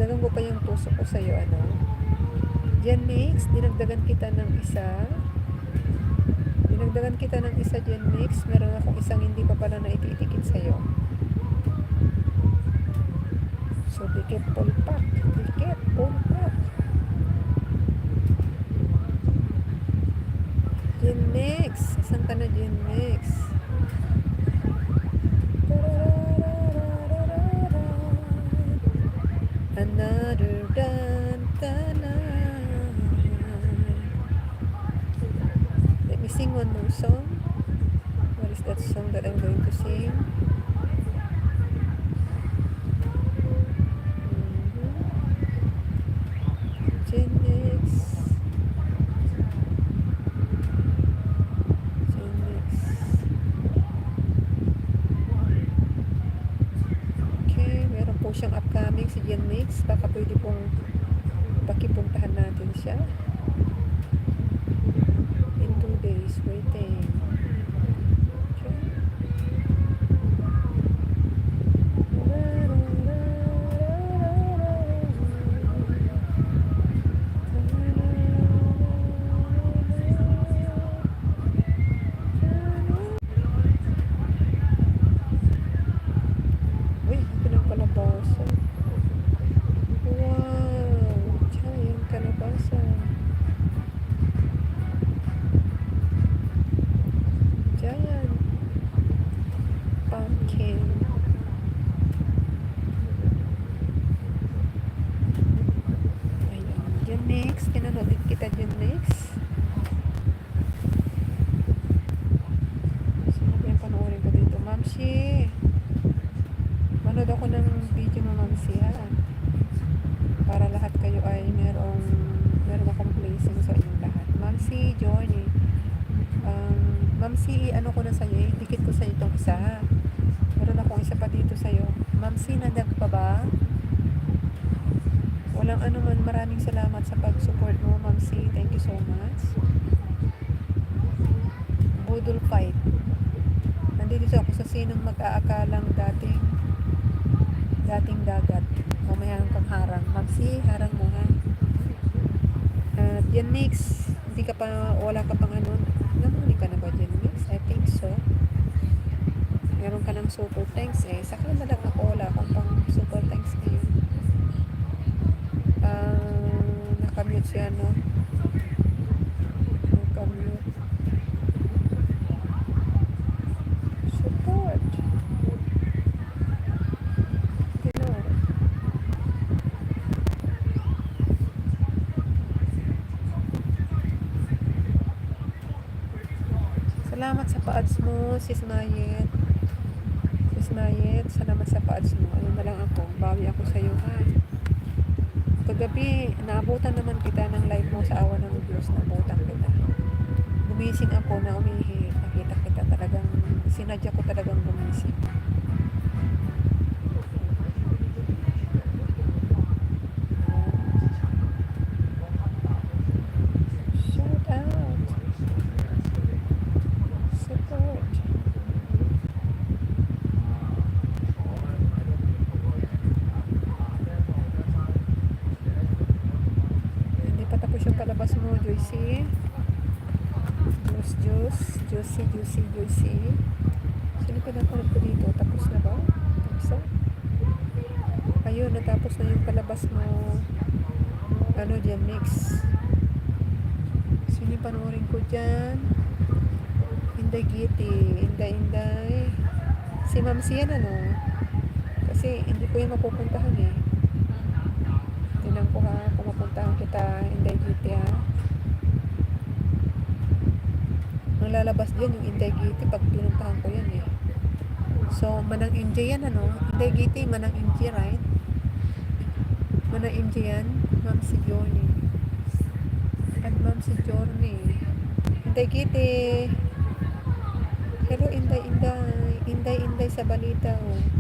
Dagdagan ko pa yung puso ko sa'yo, ano? Gen Mix, dinagdagan kita ng isa. Dinagdagan kita ng isa, Gen Mix. Meron akong isang hindi pa pala na ititikit sa'yo. So, dikit, pulpak. Dikit, pulpak. Gen Mix. Asan ka na, Gen Mix? Another dun-dun-dun. Let me sing one more song. What is that song that I'm going to sing? Genix. Okay, meron po siyang upcoming si Genix. Baka pwede pong pakipuntahan natin siya. In 2 days, waiting. Giant pumpkin. Ayun. Dyan next. Kinanood kita dyan next. Sino ba yung panoorin ko dito? Mamsi. Manood ako ng video mo, Mamsi, ha? Para lahat kayo ay meron akong blessing sa inyong lahat. Mamsi, Johnny. Mamsi, ano ko na sa'yo, dikit ko sa'yo itong isa. Meron akong isa pa dito sa'yo. Mamsi, nadag pa ba? Walang ano man, maraming salamat sa pag-support mo, Mamsi. Thank you so much. Budol fight. Nandito ako sa sinong mag-aakalang dating dagat. Mamaya kang harang. Mamsi, harang mo, ha? At yan next, wala ka pang ano, namuli ka na ba dyan mix? I think so. Meron ka ng super thanks eh. Saka na lang ako, wala akong pang super thanks ngayon. Nakamute siya, no? Nakamute. Support. Salamat sa pa-ads mo, Sis Mayet. Sis Mayet, salamat sa pa-ads mo. Ano na lang ako, bawi ako sa iyo, ha. Kagabi, naabutan naman kita ng live mo sa awa ng Diyos. Naabutan kita. Gumising ako na umihi. Nakita kita talagang, sinadya ko talagang gumising. Yung palabas mo, Joyce. Juicy. Sino ka nakulat ko dito? Tapos na ba? Tapos na? Ayun, natapos na yung palabas mo. Ano dyan, mix. Sino yung panoorin ko dyan? Inday Giti. Inday. Si Mamsi yan, ano? Kasi hindi ko yung mapupuntahan eh. Tinan ko ha, kung mapuntahan kita, Inday Giti, ha. Ang lalabas din yung Inday Giti pag pinuntahan ko yan eh. So, Manang Inje yan, ano? Inday Giti, Manang Inje, right? Manang Inje yan, Ma'am si Johnny. At Ma'am si Johnny. Inday Giti. Hello, Inday sa balita, oh.